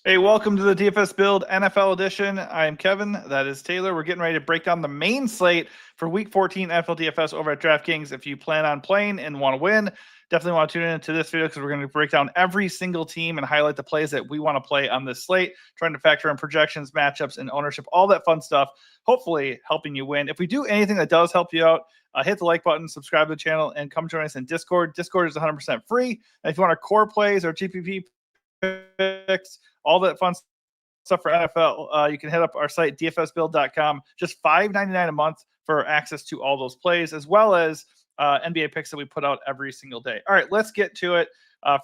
Hey, welcome to the DFS Build NFL edition. I am Kevin. That is Taylor. We're getting ready to break down the main slate for Week 14 NFL DFS over at DraftKings. If you plan on playing and want to win, definitely want to tune into this video because we're going to break down every single team and highlight the plays that we want to play on this slate, trying to factor in projections, matchups, and ownership, all that fun stuff, hopefully helping you win. If we do anything that does help you out, hit the like button, subscribe to the channel, and come join us in Discord. Discord is 100% free. And if you want our core plays or GPP picks, all that fun stuff for NFL, you can hit up our site, dfsbuild.com. Just $5.99 a month for access to all those plays, as well as NBA picks that we put out every single day. All right, let's get to it.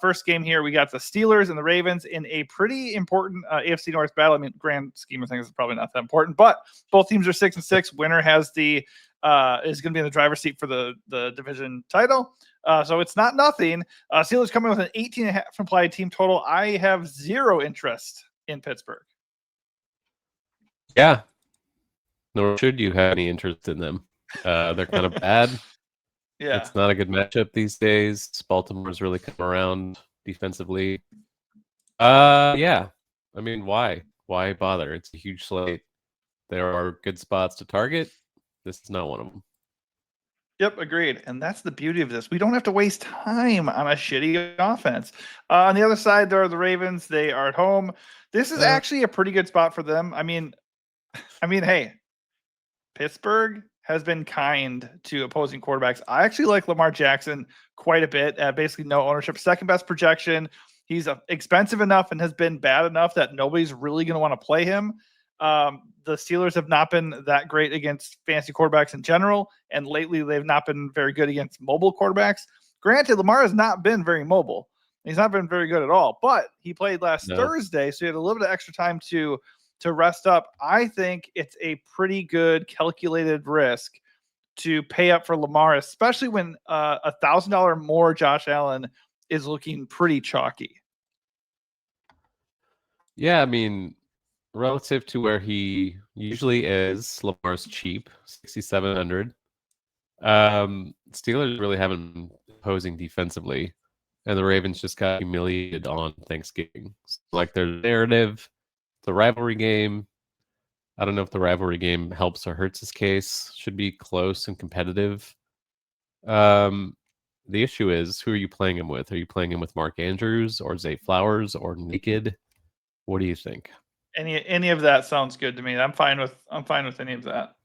First game here, we got the Steelers and the Ravens in a pretty important AFC North battle. I mean, grand scheme of things is probably not that important, but both teams are 6-6. Winner has the is going to be in the driver's seat for the division title. So it's not nothing. Steelers coming with an 18.5 implied team total. I have zero interest in Pittsburgh. Yeah. Nor should you have any interest in them. They're kind of bad. Yeah. It's not a good matchup these days. Baltimore's really come around defensively. Yeah. I mean, why? Why bother? It's a huge slate. There are good spots to target. This is not one of them. Yep, agreed. And that's the beauty of this. We don't have to waste time on a shitty offense. On the other side, there are the Ravens. They are at home. This is actually a pretty good spot for them. I mean, hey, Pittsburgh has been kind to opposing quarterbacks. I actually like Lamar Jackson quite a bit. Basically, no ownership. Second best projection. He's expensive enough and has been bad enough that nobody's really going to want to play him. The Steelers have not been that great against fantasy quarterbacks in general, and lately they've not been very good against mobile quarterbacks. Granted, Lamar has not been very mobile. He's not been very good at all, but he played last Thursday, so he had a little bit of extra time to rest up. I think it's a pretty good calculated risk to pay up for Lamar, especially when $1,000 more Josh Allen is looking pretty chalky. Yeah, I mean, relative to where he usually is, Lamar's cheap, 6,700. Steelers really haven't been opposing defensively, and the Ravens just got humiliated on Thanksgiving. So, like, their narrative, the rivalry game. I don't know if the rivalry game helps or hurts his case. Should be close and competitive. The issue is, who are you playing him with? Are you playing him with Mark Andrews or Zay Flowers or Naked? What do you think? Any of that sounds good to me. I'm fine with any of that.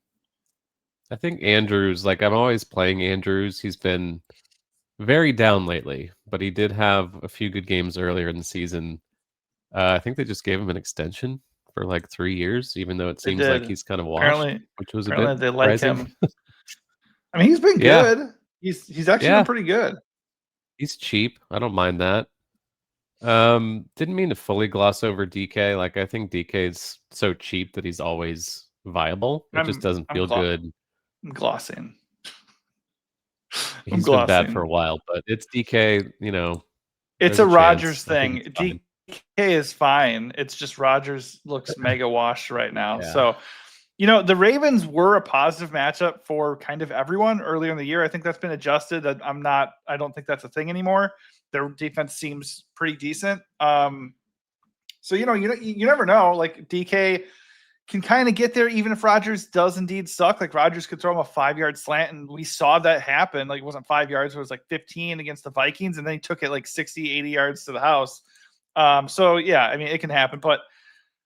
I think Andrews, like, I'm always playing Andrews. He's been very down lately, but he did have a few good games earlier in the season. I think they just gave him an extension for like 3 years, even though it seems like he's kind of washed, which was a bit they like surprising. him. I mean, he's been good. He's actually been pretty good. He's cheap. I don't mind that. Didn't mean to fully gloss over DK. Like, I think DK is so cheap that he's always viable. It just doesn't feel good. I'm glossing. He's been bad for a while, but it's DK, you know. It's a Rodgers thing. DK is fine. It's just Rodgers looks mega washed right now. Yeah. So, you know, the Ravens were a positive matchup for kind of everyone earlier in the year. I think that's been adjusted. I don't think that's a thing anymore. Their defense seems pretty decent. So, you never know. Like, DK can kind of get there even if Rodgers does indeed suck. Like, Rodgers could throw him a 5-yard slant, and we saw that happen. Like, it wasn't 5 yards, it was like 15 against the Vikings, and then he took it like 60, 80 yards to the house. So, yeah, I mean, it can happen. But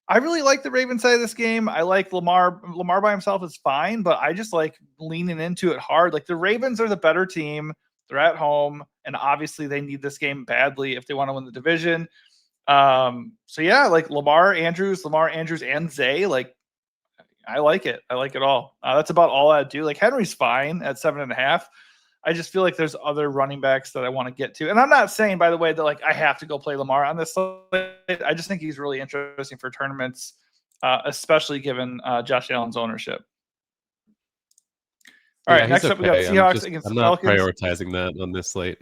I really like the Ravens side of this game. I like Lamar. Lamar by himself is fine, but I just like leaning into it hard. Like, the Ravens are the better team. They're at home, and obviously they need this game badly if they want to win the division. So yeah, like Lamar Andrews, and Zay. Like, I like it. I like it all. That's about all I do. Like, Henry's fine at 7.5. I just feel like there's other running backs that I want to get to. And I'm not saying, by the way, that like I have to go play Lamar on this slate. I just think he's really interesting for tournaments, especially given Josh Allen's ownership. All right, next up we got Seahawks against the Falcons. I'm not prioritizing that on this slate.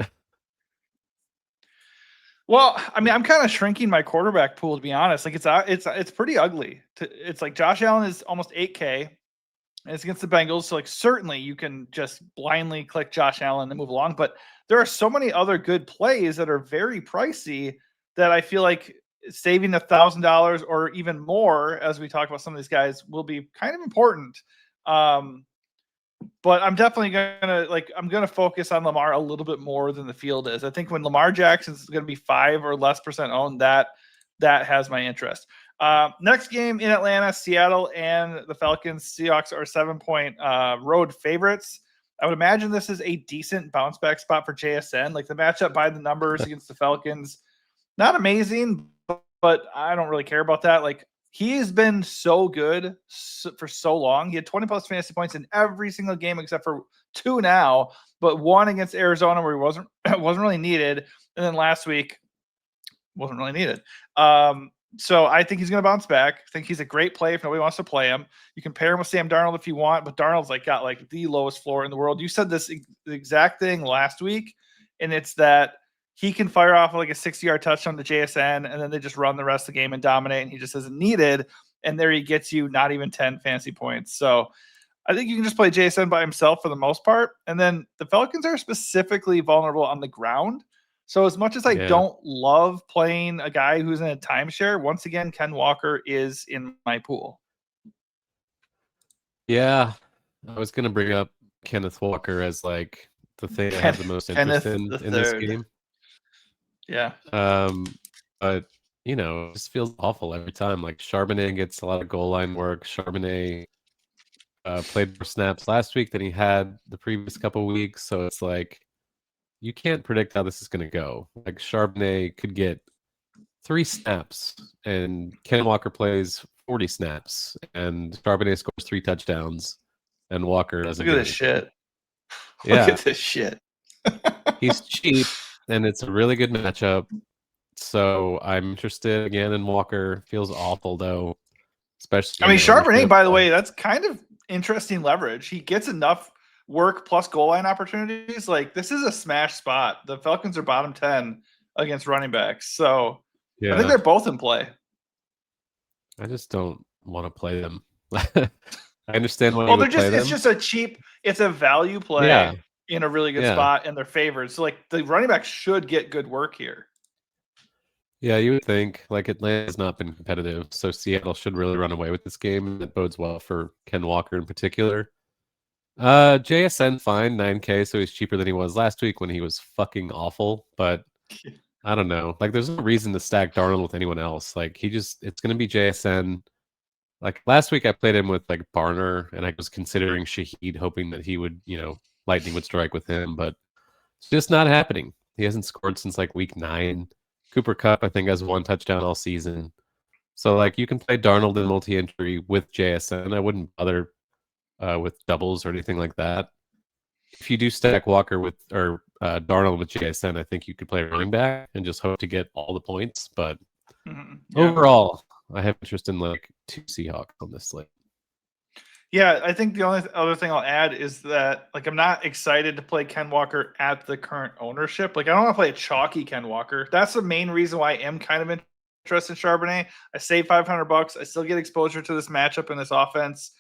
Well, I mean, I'm kind of shrinking my quarterback pool, to be honest. Like, it's pretty ugly. It's like Josh Allen is almost 8K, and it's against the Bengals. So, like, certainly you can just blindly click Josh Allen and move along. But there are so many other good plays that are very pricey that I feel like saving $1,000 or even more, as we talk about some of these guys, will be kind of important. But I'm definitely I'm gonna focus on Lamar a little bit more than the field is. I think when Lamar Jackson's going to be 5 or less % owned, that has my interest. Next game in Atlanta, Seattle and the Falcons. Seahawks are 7-point road favorites. I would imagine this is a decent bounce back spot for JSN. Like the matchup by the numbers against the Falcons, not amazing, but I don't really care about that. Like he's been so good for so long. He had 20 plus fantasy points in every single game except for 2 now, but 1 against Arizona where he wasn't really needed, and then last week wasn't really needed. So I think he's going to bounce back. I think he's a great play if nobody wants to play him. You can pair him with Sam Darnold if you want, but Darnold's got the lowest floor in the world. You said this exact thing last week, and it's that he can fire off like a 60-yard touchdown to JSN, and then they just run the rest of the game and dominate, and he just isn't needed. And there he gets you not even 10 fantasy points. So I think you can just play JSN by himself for the most part. And then the Falcons are specifically vulnerable on the ground. So as much as I don't love playing a guy who's in a timeshare, once again, Ken Walker is in my pool. Yeah, I was going to bring up Kenneth Walker as like the thing I have the most interest in this game. Yeah. But you know, it just feels awful every time. Like Charbonnet gets a lot of goal line work. Charbonnet played more snaps last week than he had the previous couple weeks. So it's like you can't predict how this is going to go. Like Charbonnet could get 3 snaps, and Ken Walker plays 40 snaps, and Charbonnet scores 3 touchdowns, and Walker doesn't. Look at this shit. Yeah. Look at this shit. He's cheap, and it's a really good matchup. So I'm interested again in Walker. Feels awful though, especially. I mean, Charbonnet, by the way, that's kind of interesting leverage. He gets enough work plus goal line opportunities. Like this is a smash spot. The Falcons are bottom 10 against running backs, so I think they're both in play. I just don't want to play them. I understand why. Well, it's just a cheap. It's a value play in a really good spot, and they're favored. So like the running backs should get good work here. Yeah, you would think. Like Atlanta has not been competitive, so Seattle should really run away with this game, and that bodes well for Ken Walker in particular. JSN fine, 9K, so he's cheaper than he was last week when he was fucking awful. But I don't know. Like, there's no reason to stack Darnold with anyone else. Like, it's going to be JSN. Like last week, I played him with like Barner, and I was considering Shaheed, hoping that he would, lightning would strike with him, but it's just not happening. He hasn't scored since like week 9. Cooper Kupp, I think, has 1 touchdown all season. So, like, you can play Darnold in multi-entry with JSN. I wouldn't bother with doubles or anything like that. If you do stack Walker Darnold with JSN, I think you could play running back and just hope to get all the points. But overall, I have interest in like 2 Seahawks on this slate. Yeah, I think the only other thing I'll add is that like I'm not excited to play Ken Walker at the current ownership. Like I don't want to play a chalky Ken Walker. That's the main reason why I am kind of interested in Charbonnet. I save $500. I still get exposure to this matchup in this offense,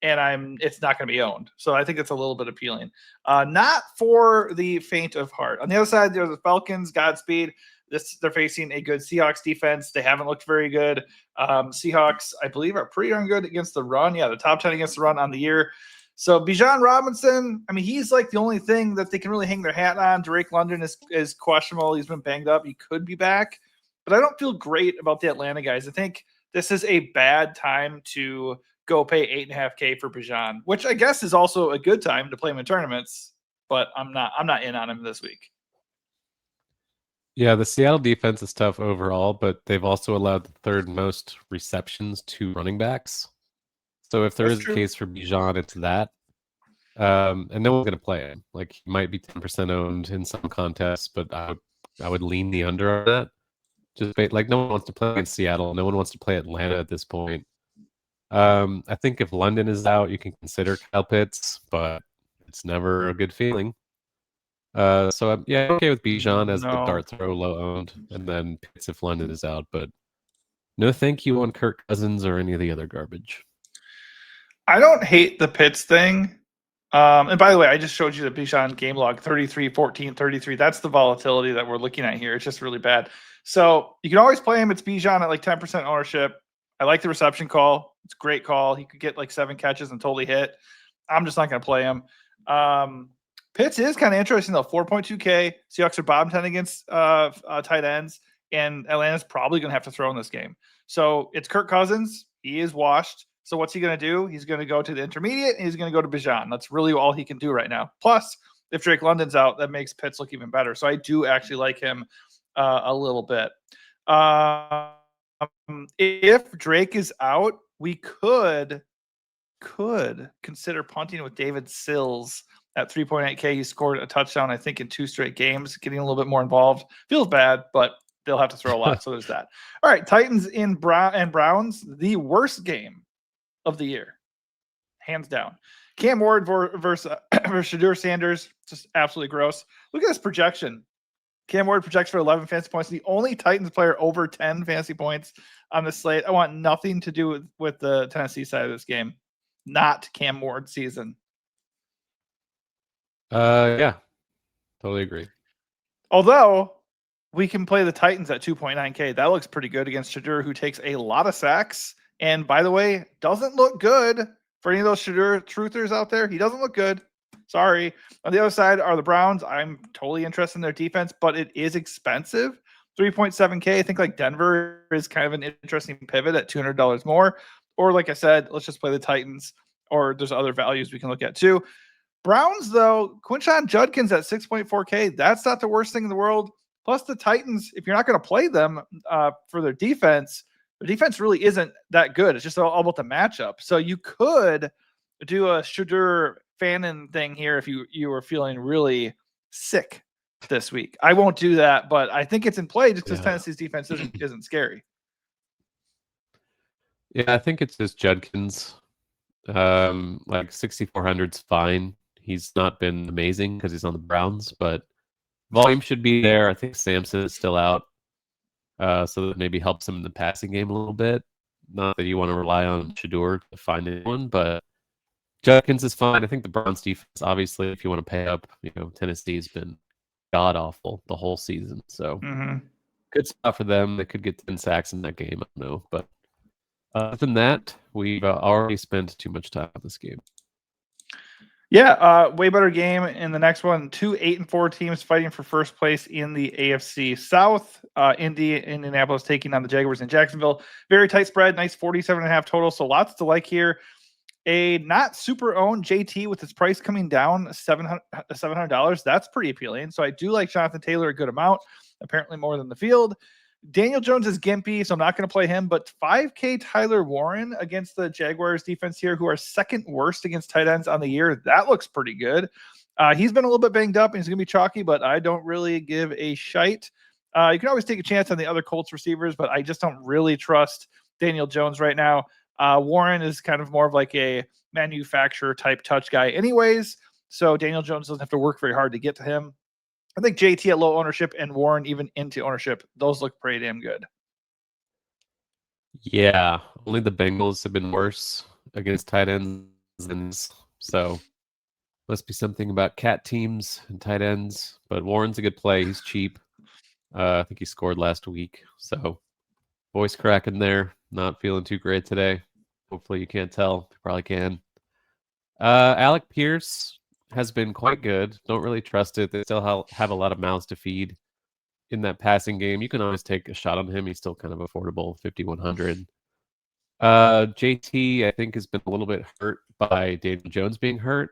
and it's not going to be owned. So I think it's a little bit appealing. Not for the faint of heart. On the other side, there's the Falcons. Godspeed. They're facing a good Seahawks defense. They haven't looked very good. Seahawks, I believe, are pretty darn good against the run. Yeah, the top 10 against the run on the year. So Bijan Robinson, I mean, he's like the only thing that they can really hang their hat on. Drake London is questionable. He's been banged up. He could be back. But I don't feel great about the Atlanta guys. I think this is a bad time to go pay $8.5K for Bijan, which I guess is also a good time to play him in tournaments. But I'm not in on him this week. Yeah, the Seattle defense is tough overall, but they've also allowed the 3rd most receptions to running backs. So if there is a case for Bijan, it's that. And no one's going to play him. Like, he might be 10% owned in some contests, but I would lean the under on that. Just like no one wants to play against Seattle. No one wants to play Atlanta at this point. I think if London is out, you can consider Kyle Pitts, but it's never a good feeling. So I'm okay with Bijan as the dart throw low owned, and then Pitts if London is out. But no thank you on Kirk Cousins or any of the other garbage. I don't hate the Pitts thing. And by the way, I just showed you the Bijan game log 33, 14, 33. That's the volatility that we're looking at here. It's just really bad. So you can always play him. It's Bijan at like 10% ownership. I like the reception call. It's a great call. He could get like 7 catches and totally hit. I'm just not going to play him. Pitts is kind of interesting though. 4.2K. Seahawks are bottom 10 against tight ends, and Atlanta's probably going to have to throw in this game. So it's Kirk Cousins. He is washed. So what's he going to do? He's going to go to the intermediate, and he's going to go to Bijan. That's really all he can do right now. Plus, if Drake London's out, that makes Pitts look even better. So I do actually like him a little bit. If Drake is out, we could consider punting with David Sills at 3.8K. He scored a touchdown, I think, in 2 straight games, getting a little bit more involved. Feels bad, but they'll have to throw a lot. So there's that. All right, Titans and Browns, the worst game of the year, hands down. Cam Ward versus Shadur Sanders, just absolutely gross. Look at this projection. Cam Ward projects for 11 fantasy points. The only Titans player over 10 fantasy points on the slate. I want nothing to do with the Tennessee side of this game. Not Cam Ward season. Yeah, totally agree. Although we can play the Titans at 2.9K. That looks pretty good against Shadur, who takes a lot of sacks. And by the way, doesn't look good for any of those Shadur truthers out there. He doesn't look good. Sorry. On the other side are the Browns. I'm totally interested in their defense, but it is expensive. 3.7K. I think like Denver is kind of an interesting pivot at $200 more. Or like I said, let's just play the Titans, or there's other values we can look at too. Browns, though, Quinshon Judkins at 6.4K. That's not the worst thing in the world. Plus the Titans, if you're not going to play them for their defense, the defense really isn't that good. It's just all about the matchup. So you could do a Shadur Fannin thing here if you were feeling really sick this week. I won't do that, but I think it's in play just because Tennessee's defense isn't scary. Yeah, I think it's just Judkins. Like 6,400's fine. He's not been amazing because he's on the Browns, but volume should be there. I think Samson is still out. So that maybe helps him in the passing game a little bit. Not that you want to rely on Shadur to find anyone, but Judkins is fine. I think the Browns defense, obviously, if you want to pay up, Tennessee's been god awful the whole season. So good spot for them. They could get 10 sacks in that game. I don't know. But other than that, we've already spent too much time on this game. Yeah, way better game in the next one. 2 8-4 teams fighting for first place in the AFC South. Indianapolis taking on the Jaguars in Jacksonville. Very tight spread, nice 47.5 total. So lots to like here. A not super owned JT with its price coming down $700. That's pretty appealing. So I do like Jonathan Taylor a good amount, apparently more than the field. Daniel Jones is gimpy, so I'm not going to play him, but 5K Tyler Warren against the Jaguars defense here, who are second worst against tight ends on the year. That looks pretty good. He's been a little bit banged up and he's going to be chalky, but I don't really give a shite. You can always take a chance on the other Colts receivers, but I just don't really trust Daniel Jones right now. Warren is kind of more of like a manufacturer type touch guy anyways, so Daniel Jones doesn't have to work very hard to get to him. I think JT at low ownership and Warren even into ownership, those look pretty damn good. Yeah, only the Bengals have been worse against tight ends, so must be something about cat teams and tight ends. But Warren's a good play. He's cheap. I think he scored last week, so voice cracking there. Not feeling too great today. Hopefully you can't tell. You probably can. Alec Pierce has been quite good. Don't really trust it. They still have a lot of mouths to feed in that passing game. You can always take a shot on him. He's still kind of affordable, 5,100. JT, I think, has been a little bit hurt by Daniel Jones being hurt.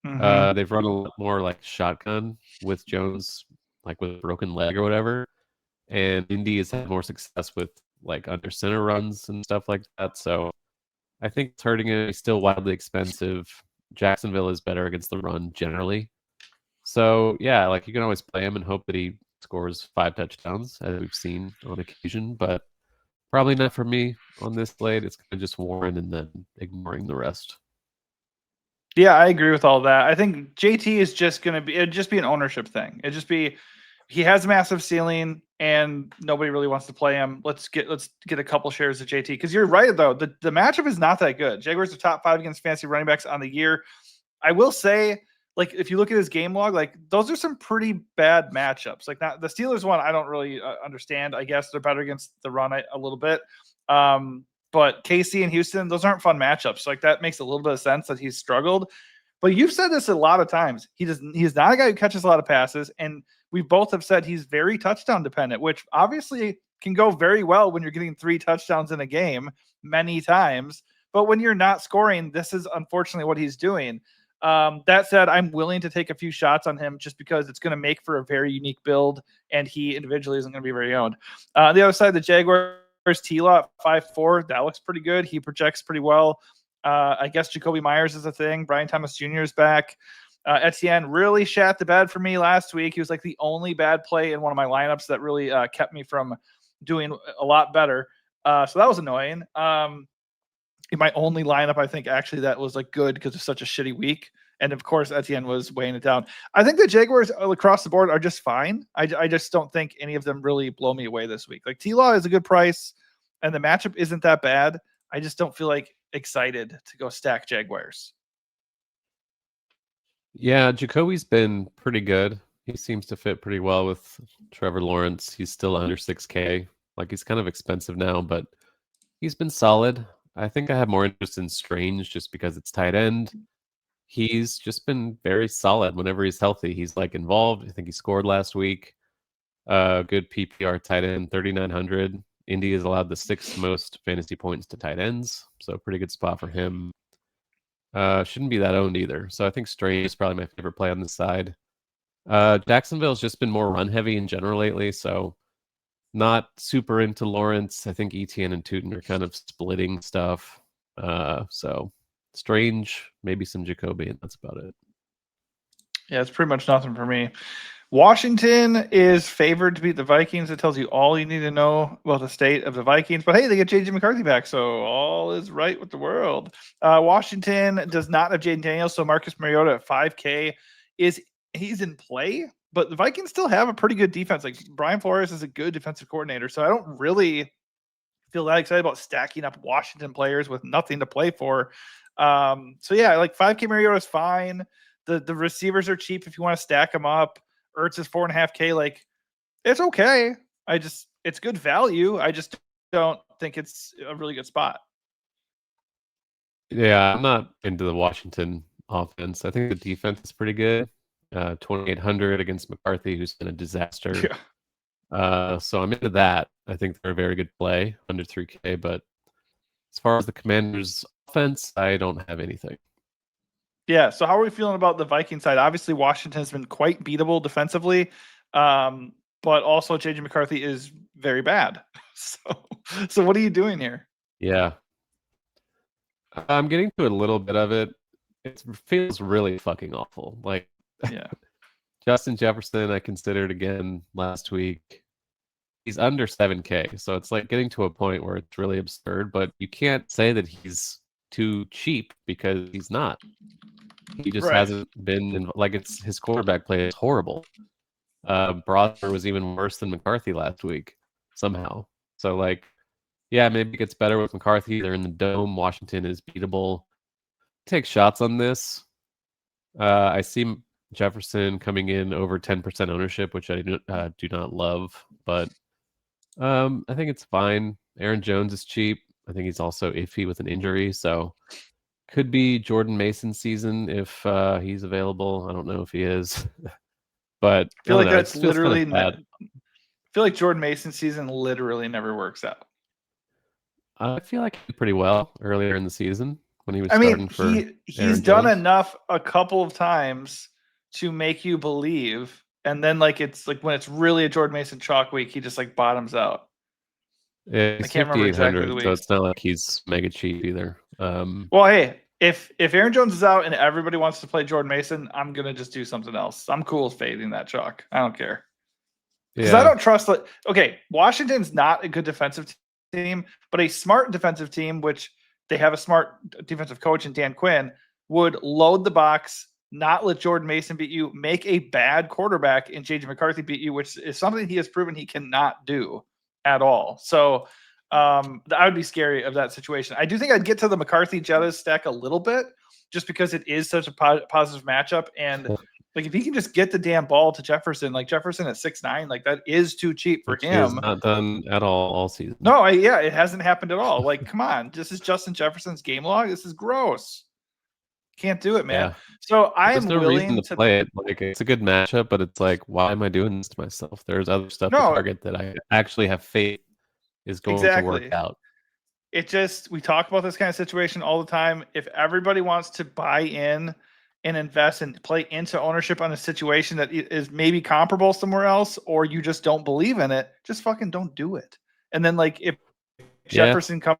They've run a lot more like shotgun with Jones, like with a broken leg or whatever. And Indy has had more success with like under center runs and stuff like that. So I think it's hurting him. He's still wildly expensive. Jacksonville is better against the run generally. So yeah, like you can always play him and hope that he scores 5 touchdowns, as we've seen on occasion, but probably not for me on this slate. It's kind of just Warren and then ignoring the rest. Yeah, I agree with all that. I think JT is just going to be, it'd just be an ownership thing. It'd just be, he has a massive ceiling and nobody really wants to play him. Let's get a couple shares of JT. Because you're right, though. The matchup is not that good. Jaguars are top 5 against fantasy running backs on the year. I will say, like, if you look at his game log, like, those are some pretty bad matchups. Like, not the Steelers one, I don't really understand. I guess they're better against the run a little bit. But KC and Houston, those aren't fun matchups. Like, that makes a little bit of sense that he's struggled. But you've said this a lot of times. He's not a guy who catches a lot of passes, and we both have said he's very touchdown dependent, which obviously can go very well when you're getting 3 touchdowns in a game many times. But when you're not scoring, this is unfortunately what he's doing. That said, I'm willing to take a few shots on him just because it's going to make for a very unique build, and he individually isn't going to be very owned. The other side, the Jaguars, T-Lot 5-4, that looks pretty good. He projects pretty well. I guess Jacoby Myers is a thing. Brian Thomas Jr. is back. Etienne really shat the bed for me last week. He was like the only bad play in one of my lineups that really kept me from doing a lot better. So that was annoying. In my only lineup, I think actually that was like good because it's such a shitty week. And of course, Etienne was weighing it down. I think the Jaguars across the board are just fine. I just don't think any of them really blow me away this week. Like T-Law is a good price, and the matchup isn't that bad. I just don't feel like excited to go stack Jaguars. Yeah, Jacoby's been pretty good. He seems to fit pretty well with Trevor Lawrence. He's still under 6K. Like, he's kind of expensive now, but he's been solid. I think I have more interest in Strange just because it's tight end. He's just been very solid whenever he's healthy. He's like involved. I think he scored last week. Good PPR tight end, 3,900. Indy has allowed the 6th most fantasy points to tight ends, so pretty good spot for him. Shouldn't be that owned either. So I think Strange is probably my favorite play on this side. Jacksonville's just been more run heavy in general lately, so not super into Lawrence. I think Etienne and Tootin are kind of splitting stuff. So Strange, maybe some Jacoby, and that's about it. Yeah, it's pretty much nothing for me. Washington is favored to beat the Vikings. It tells you all you need to know about the state of the Vikings. But hey, they get J.J. McCarthy back, so all is right with the world. Washington does not have Jaden Daniels, so Marcus Mariota at 5K he's in play. But the Vikings still have a pretty good defense. Like Brian Flores is a good defensive coordinator, so I don't really feel that excited about stacking up Washington players with nothing to play for. So yeah, like 5K Mariota is fine. The receivers are cheap if you want to stack them up. Ertz is 4.5K. Like, it's okay. It's good value. I just don't think it's a really good spot. Yeah, I'm not into the Washington offense. I think the defense is pretty good. 2,800 against McCarthy, who's been a disaster. Yeah. So I'm into that. I think they're a very good play under 3K. But as far as the Commanders' offense, I don't have anything. Yeah. So how are we feeling about the Viking side? Obviously, Washington has been quite beatable defensively, but also J.J. McCarthy is very bad. So what are you doing here? Yeah. I'm getting to a little bit of it. It feels really fucking awful. Like, yeah. Justin Jefferson, I considered again last week. He's under 7K. So it's like getting to a point where it's really absurd, but you can't say that he's too cheap because he's not. He just hasn't been like it's his quarterback play is horrible. Brosner was even worse than McCarthy last week somehow. So like, yeah, maybe it gets better with McCarthy. They're in the dome. Washington is beatable. Take shots on this. I see Jefferson coming in over 10% ownership, which I do not love, but I think it's fine. Aaron Jones is cheap. I think he's also iffy with an injury, so could be Jordan Mason's season if he's available. I don't know if he is, but I feel like that's literally bad. I feel like Jordan Mason's season literally never works out. I feel like he did pretty well earlier in the season when he was starting for he's done enough a couple of times to make you believe, and then like it's like when it's really a Jordan Mason chalk week, he just like bottoms out. It's I can't remember exactly the week. So it's not like he's mega cheap either. Well, hey, if Aaron Jones is out and everybody wants to play Jordan Mason, I'm gonna just do something else. I'm cool with fading that chalk. I don't care. Because I don't trust that. Okay, Washington's not a good defensive team, but a smart defensive team, which they have a smart defensive coach in Dan Quinn, would load the box, not let Jordan Mason beat you, make a bad quarterback in J.J. McCarthy beat you, which is something he has proven he cannot do at all. So I would be scary of that situation. I do think I'd get to the McCarthy Jettas stack a little bit, just because it is such a positive matchup. And like, if he can just get the damn ball to Jefferson, like Jefferson at 6'9", like that is too cheap for him. He has not done at all season. No, it hasn't happened at all. Like, come on, this is Justin Jefferson's game log. This is gross. Can't do it, man. Yeah. So I There's am no willing reason to play it. Like, it's a good matchup, but it's like, why am I doing this to myself? There's other stuff to target that I actually have faith is going to work out. It just, we talk about this kind of situation all the time. If everybody wants to buy in and invest and play into ownership on a situation that is maybe comparable somewhere else, or you just don't believe in it, just fucking don't do it. And then, like, if Jefferson comes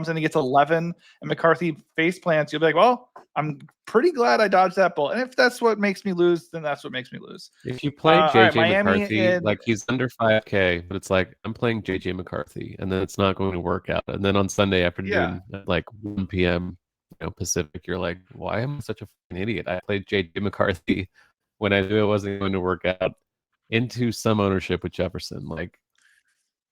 in and gets 11 and McCarthy face plants, you'll be like, well, I'm pretty glad I dodged that bullet. And if that's what makes me lose, then that's what makes me lose. If you play JJ McCarthy, like, he's under 5K, but it's like, I'm playing JJ McCarthy, and then it's not going to work out. And then on Sunday afternoon at like 1 p.m. Pacific, you're like, why am I such a fucking idiot? I played JJ McCarthy when I knew it wasn't going to work out into some ownership with Jefferson. Like,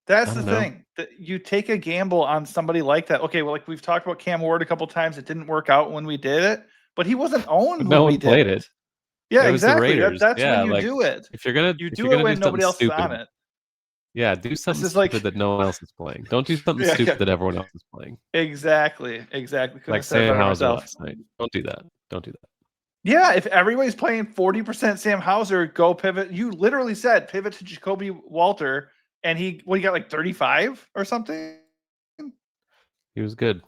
that's the thing. You take a gamble on somebody like that. Okay, well, like, we've talked about Cam Ward a couple times. It didn't work out when we did it, but he wasn't owned when we did it. Yeah, exactly. That's when you do it. If you're gonna do it when nobody else is on it. Yeah, do something stupid that no one else is playing. Don't do something stupid that everyone else is playing. Exactly. Like Sam Hauser last night. Don't do that. Yeah, if everybody's playing 40% Sam Hauser, go pivot. You literally said pivot to Jacoby Walter, and he got like 35 or something. He was good.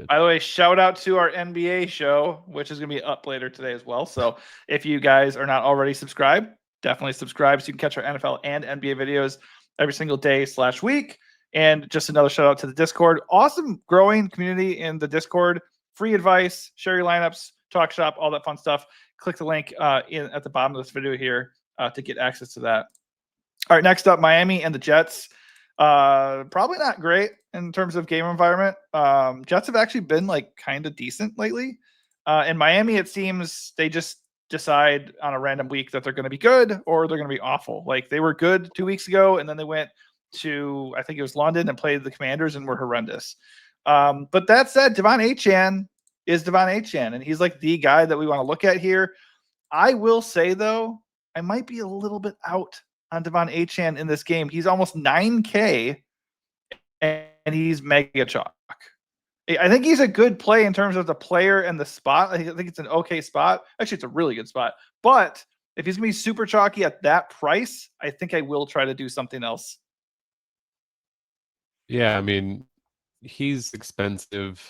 By the way, shout out to our NBA show, which is going to be up later today as well. So if you guys are not already subscribed, definitely subscribe so you can catch our NFL and NBA videos every single day/week. And just another shout out to the Discord. Awesome growing community in the Discord. Free advice, share your lineups, talk shop, all that fun stuff. Click the link at the bottom of this video here to get access to that. All right, next up, Miami and the Jets. Probably not great in terms of game environment. Jets have actually been like kind of decent lately. In Miami, it seems they just decide on a random week that they're going to be good or they're going to be awful. Like, they were good 2 weeks ago, and then they went to, I think it was London, and played the Commanders and were horrendous. But that said, Devon Achane is Devon Achane, and he's like the guy that we want to look at here. I will say, though, I might be a little bit out on Devon Achane in this game. He's almost 9K, and he's mega chalk. I think he's a good play in terms of the player and the spot. I think it's an okay spot. Actually, it's a really good spot. But if he's going to be super chalky at that price, I think I will try to do something else. Yeah, I mean, he's expensive.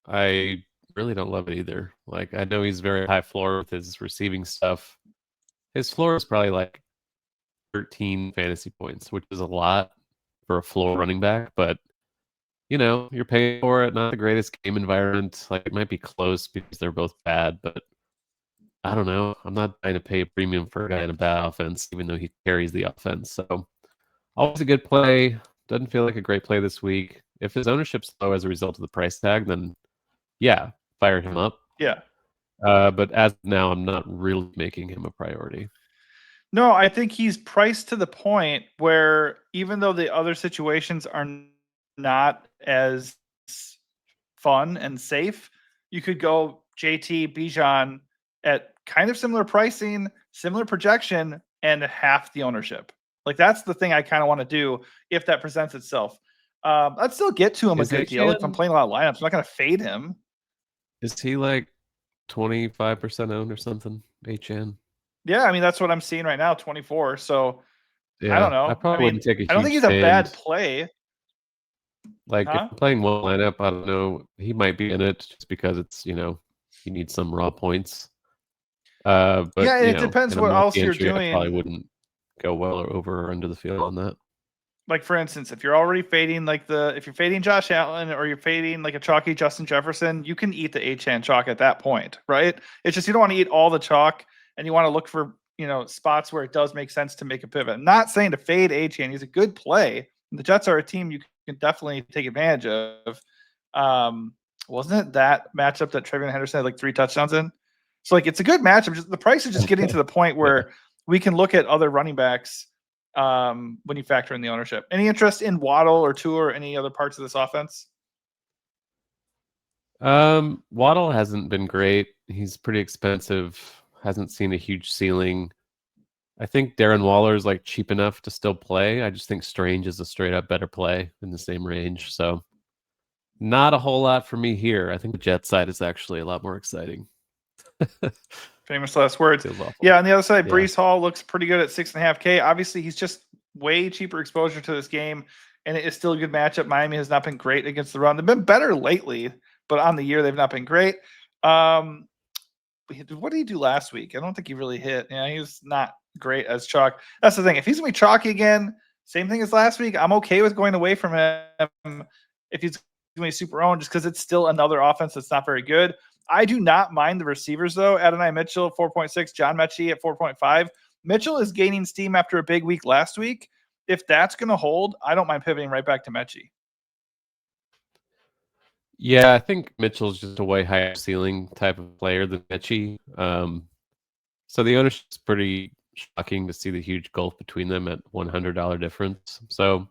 I really don't love it either. Like, I know he's very high floor with his receiving stuff. His floor is probably like 13 fantasy points, which is a lot for a floor running back, but you're paying for it. Not the greatest game environment. Like, it might be close because they're both bad, but I don't know. I'm not trying to pay a premium for a guy in a bad offense, even though he carries the offense. So, always a good play. Doesn't feel like a great play this week. If his ownership's low as a result of the price tag, then yeah, fire him up. Yeah. But as of now, I'm not really making him a priority. No, I think he's priced to the point where even though the other situations are not as fun and safe, you could go JT Bijan at kind of similar pricing, similar projection, and half the ownership. Like, that's the thing I kind of want to do if that presents itself. I'd still get to him a good deal. If I'm playing a lot of lineups, I'm not going to fade him. Is he like 25% owned or something? HN. Yeah, I mean, that's what I'm seeing right now, 24. So yeah, I don't know. I probably wouldn't take a huge I don't think he's a bad play. Like, if I'm playing one lineup, I don't know. He might be in it just because it's, he needs some raw points. But yeah, it depends what else you're doing. I probably wouldn't go well or over or under the field on that. Like, for instance, if you're already fading if you're fading Josh Allen or you're fading like a chalky Justin Jefferson, you can eat the Achane chalk at that point, right? It's just you don't want to eat all the chalk, and you want to look for spots where it does make sense to make a pivot. I'm not saying to fade Achane; he's a good play. The Jets are a team you can definitely take advantage of. Wasn't it that matchup that Trevion Henderson had like 3 touchdowns in? So, like, it's a good matchup. Just the price is just getting to the point where we can look at other running backs when you factor in the ownership. Any interest in Waddle or Tua or any other parts of this offense? Waddle hasn't been great. He's pretty expensive. Hasn't seen a huge ceiling. I think Darren Waller is like cheap enough to still play. I just think Strange is a straight up better play in the same range. So not a whole lot for me here. I think the Jet side is actually a lot more exciting. Famous last words. Yeah, on the other side, Yeah. Breece Hall looks pretty good at 6.5K. Obviously, he's just way cheaper exposure to this game, and it is still a good matchup. Miami has not been great against the run. They've been better lately, but on the year, they've not been great. What did he do last week? I don't think he really hit. Yeah, he was not great as chalk. That's the thing. If he's going to be chalky again, same thing as last week, I'm okay with going away from him if he's going to be super owned, just because it's still another offense that's not very good. I do not mind the receivers, though. Adonai Mitchell, 4.6. John Mechie at 4.5. Mitchell is gaining steam after a big week last week. If that's going to hold, I don't mind pivoting right back to Mechie. Yeah, I think Mitchell's just a way higher ceiling type of player than Mechie. So the ownership's pretty shocking to see the huge gulf between them at $100 difference. So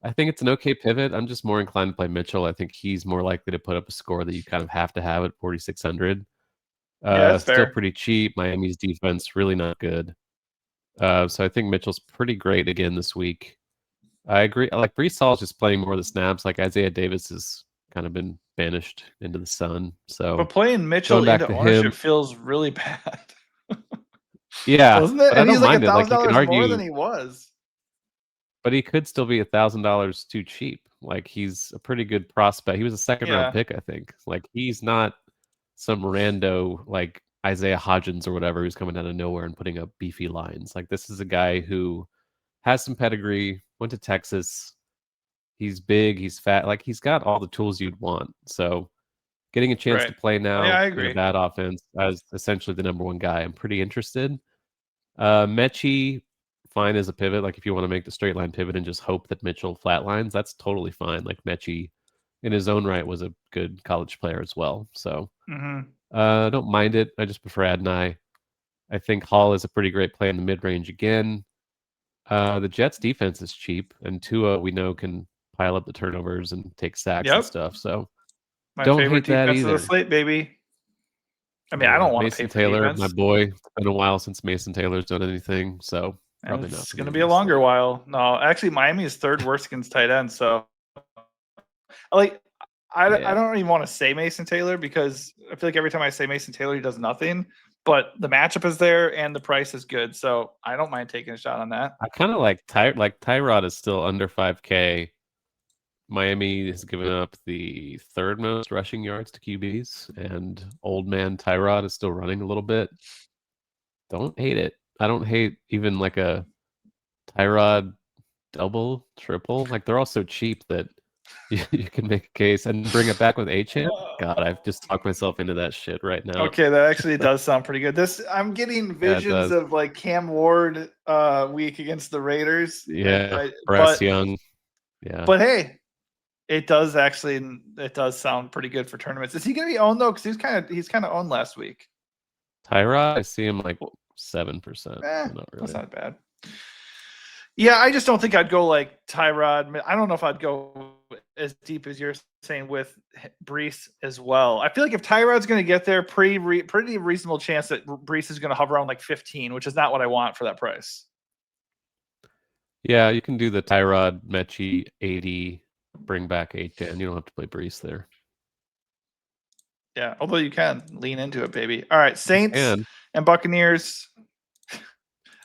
I think it's an okay pivot. I'm just more inclined to play Mitchell. I think he's more likely to put up a score that you kind of have to have at 4,600. Yeah, that's still fair. pretty cheap. Miami's defense really not good. So I think Mitchell's pretty great again this week. I agree. Like Breece Hall is just playing more of the snaps. Like Isaiah Davis has kind of been banished into the sun. So, but playing Mitchell into ownership feels really bad. Yeah, doesn't it? And I he's don't like mind it. Like you can $1,000 argue, more than he was. But he could still be $1,000 too cheap. Like he's a pretty good prospect. He was a second-round pick, I think. Like he's not some rando like Isaiah Hodgins or whatever who's coming out of nowhere and putting up beefy lines. Like this is a guy who has some pedigree. Went to Texas. He's big. He's fat. Like he's got all the tools you'd want. So getting a chance to play now I in agree. a bad offense as essentially the number one guy, I'm pretty interested. Mechie, fine as a pivot. Like if you want to make the straight line pivot and just hope that Mitchell flatlines, that's totally fine. Like Mechie, in his own right, was a good college player as well. So don't mind it. I just prefer Adonai. I think Hall is a pretty great play in the mid range again. The Jets defense is cheap, and Tua we know can pile up the turnovers and take sacks and stuff. So my don't favorite hate that defense either. of the slate, baby. I mean, I don't want to pay for Taylor, defense. my boy. It's been a while since Mason Taylor's done anything, so probably not. It's going to be a longer while. No, actually, Miami is third worst against tight ends. So, like, I don't even want to say Mason Taylor because I feel like every time I say Mason Taylor, he does nothing. But the matchup is there and the price is good, so I don't mind taking a shot on that. I kind of like Tyrod is still under 5K. Miami has given up the third most rushing yards to QBs, and old man Tyrod is still running a little bit. Don't hate it. I don't hate even like a Tyrod double, triple. Like they're all so cheap that you can make a case and bring it back with H-Champ. God, I've just talked myself into that shit right now. Okay, that actually does sound pretty good. I'm getting visions of like Cam Ward week against the Raiders. Yeah, Bryce Young. Yeah. But hey, it does sound pretty good for tournaments. Is he going to be owned though? Because he's kind of owned last week. Tyrod, I see him like 7%. Not really. That's not bad. Yeah, I just don't think I'd go like Tyrod. I don't know if I'd go as deep as you're saying with Breece as well. I feel like if Tyrod's going to get there, pretty reasonable chance that Breece is going to hover around like 15, which is not what I want for that price. Yeah, you can do the Tyrod, Mechie, 80, bring back 8-10. You don't have to play Breece there. Yeah, although you can lean into it, baby. All right, Saints and Buccaneers.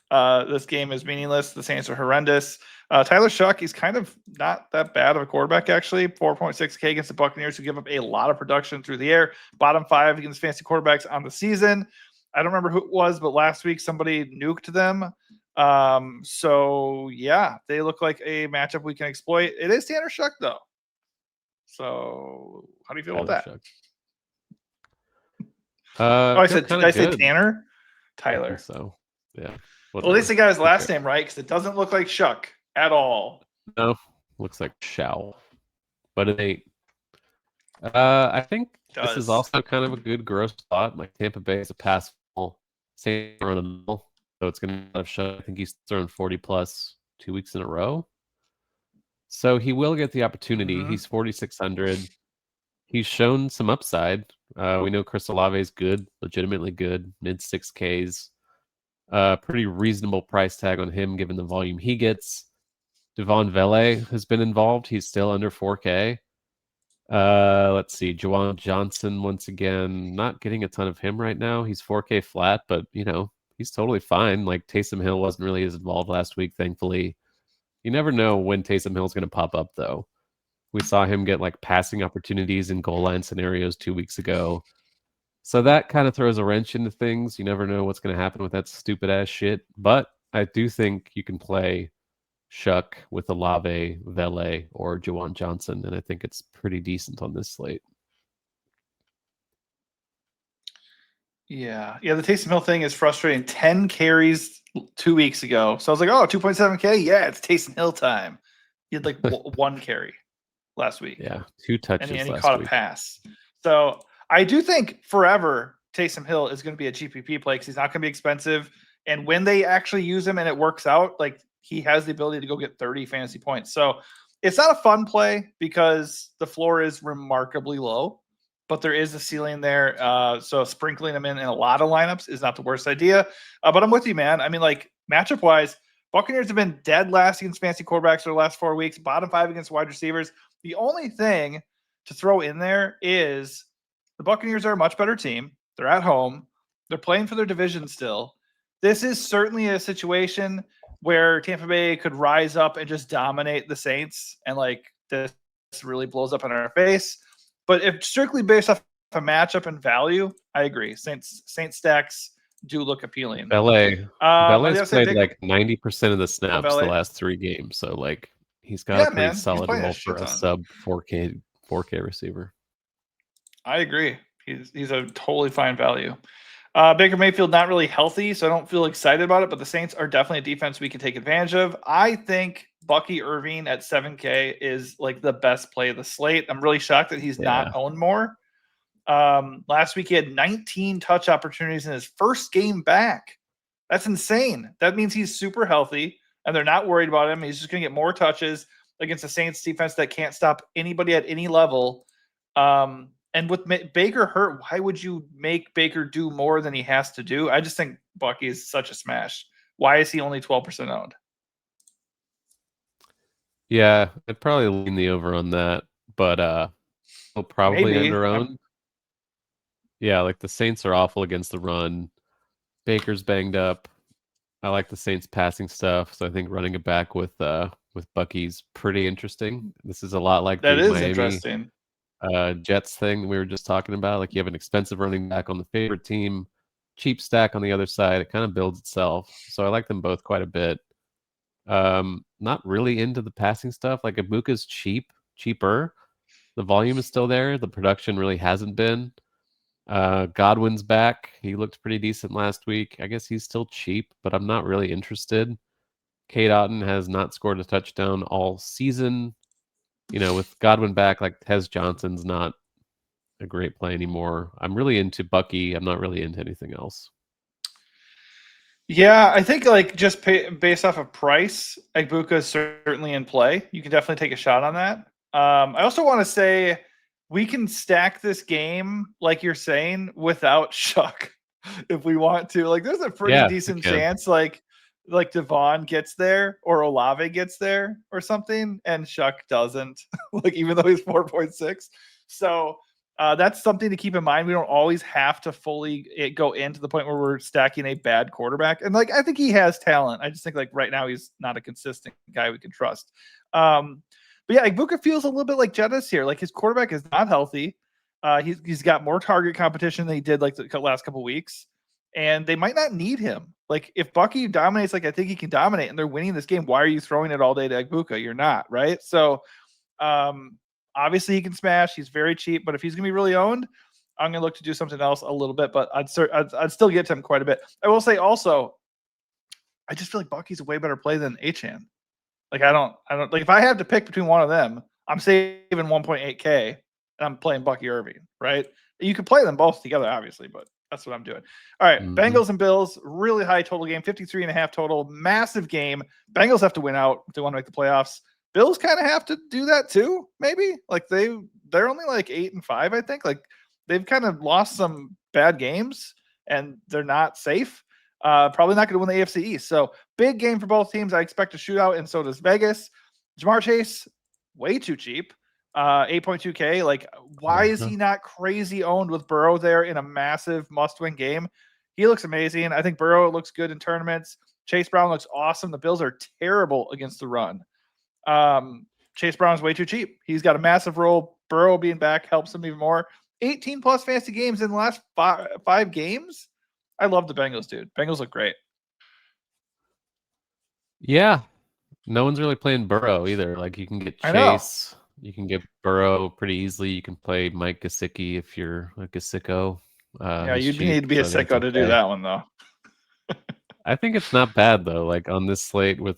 This game is meaningless. The Saints are horrendous. Tyler Shuck, he's kind of not that bad of a quarterback, actually. 4.6K against the Buccaneers, who give up a lot of production through the air. Bottom 5 against fantasy quarterbacks on the season. I don't remember who it was, but last week somebody nuked them. So, yeah, they look like a matchup we can exploit. It is Tanner Shuck, though. So, how do you feel about that? Did I say Tanner? Tyler. So, yeah. Well, at least they got his last name right because it doesn't look like Shuck at all. No, looks like Shao, but it ain't. I think this is also kind of a good gross spot. Like Tampa Bay is a pass full, Saints run a middle. So it's going to show. I think he's thrown 40 plus 2 weeks in a row. So he will get the opportunity. Mm-hmm. He's 4,600. He's shown some upside. We know Chris Olave is good, legitimately good, mid 6Ks. Pretty reasonable price tag on him given the volume he gets. Devon Vele has been involved. He's still under 4K. Let's see. Juwan Johnson, once again, not getting a ton of him right now. He's 4K flat, but, he's totally fine. Like, Taysom Hill wasn't really as involved last week, thankfully. You never know when Taysom Hill's going to pop up, though. We saw him get, like, passing opportunities in goal line scenarios 2 weeks ago. So that kind of throws a wrench into things. You never know what's going to happen with that stupid-ass shit. But I do think you can play Shuck with Olave, Vele, or Juwan Johnson, and I think it's pretty decent on this slate. Yeah. The Taysom Hill thing is frustrating. 10 carries 2 weeks ago. So I was like, oh, 2.7K? Yeah, it's Taysom Hill time. He had like 1 carry last week. Yeah, 2 touches and he last caught week. a pass. So I do think forever Taysom Hill is going to be a GPP play because he's not going to be expensive. And when they actually use him and it works out, like he has the ability to go get 30 fantasy points. So it's not a fun play because the floor is remarkably low, but there is a ceiling there. So sprinkling him in a lot of lineups is not the worst idea. But I'm with you, man. I mean, like matchup wise, Buccaneers have been dead last against fantasy quarterbacks for the last 4 weeks, bottom 5 against wide receivers. The only thing to throw in there is the Buccaneers are a much better team. They're at home. They're playing for their division still. This is certainly a situation where Tampa Bay could rise up and just dominate the Saints, and like this really blows up in our face. But if strictly based off a matchup and value, I agree. Saints stacks do look appealing. Vele's played like 90% of the snaps the last 3 games, so like he's got a pretty solid role for a sub 4K receiver. I agree. He's a totally fine value. Baker Mayfield not really healthy, so I don't feel excited about it, but the Saints are definitely a defense we can take advantage of. I think Bucky Irving at 7K is like the best play of the slate. I'm really shocked that he's not owned more. Last week he had 19 touch opportunities in his first game back. That's insane. That means he's super healthy and they're not worried about him. He's just going to get more touches against the Saints defense that can't stop anybody at any level. And with Baker hurt, why would you make Baker do more than he has to do? I just think Bucky is such a smash. Why is he only 12% owned? Yeah, I'd probably lean the over on that, but he'll probably under-owned. Yeah, like the Saints are awful against the run. Baker's banged up. I like the Saints passing stuff, so I think running it back with Bucky's pretty interesting. This is a lot like that the is Miami interesting. Jets thing we were just talking about. Like you have an expensive running back on the favorite team, cheap stack on the other side. It kind of builds itself. So I like them both quite a bit. Not really into the passing stuff. Like Ibuka's cheaper. The volume is still there. The production really hasn't been. Godwin's back. He looked pretty decent last week. I guess he's still cheap, but I'm not really interested. Cade Otton has not scored a touchdown all season. With Godwin back, like Tez Johnson's not a great play anymore. I'm really into Bucky. I'm not really into anything else. Yeah, I think like just based off of price, Ibuka is certainly in play. You can definitely take a shot on that. I also want to say we can stack this game, like you're saying, without Shuck if we want to. Like there's a pretty decent chance like Devon gets there or Olave gets there or something, and Shuck doesn't. Like even though he's 4.6. So that's something to keep in mind. We don't always have to fully go into the point where we're stacking a bad quarterback. And like, I think he has talent. I just think like right now he's not a consistent guy we can trust. But yeah, Ibuka feels a little bit like Jettis here. Like his quarterback is not healthy. He's got more target competition than he did like the last couple weeks. And they might not need him. Like if Bucky dominates, like I think he can dominate and they're winning this game, why are you throwing it all day to Ibuka? You're not, right? So obviously he can smash. He's very cheap, but if he's gonna be really owned, I'm gonna look to do something else a little bit. But I'd still get to him quite a bit. I will say also, I just feel like Bucky's a way better play than Achane. Like I don't like if I have to pick between one of them, I'm saving 1.8K and I'm playing Bucky Irving, right? You could play them both together, obviously, but That's what I'm doing. All right, Bengals and Bills, really high total game, 53.5 total, massive game. Bengals have to win out if they want to make the playoffs. Bills kind of have to do that too, maybe. Like they're only like 8-5, I think. Like they've kind of lost some bad games and they're not safe. Probably not going to win the AFC East. So big game for both teams. I expect a shootout, and so does Vegas. Jamar Chase, way too cheap. 8.2K. Like, why is he not crazy owned with Burrow there in a massive must-win game? He looks amazing. I think Burrow looks good in tournaments. Chase Brown looks awesome. The Bills are terrible against the run. Chase Brown is way too cheap. He's got a massive role. Burrow being back helps him even more. 18 plus fantasy games in the last five games. I love the Bengals, dude. Bengals look great. Yeah. No one's really playing Burrow either. Like you can get Chase, you can get Burrow pretty easily. You can play Mike Gesicki if you're a Gesicko. Yeah, you need to be a sicko to do that one though. I think it's not bad though. Like on this slate with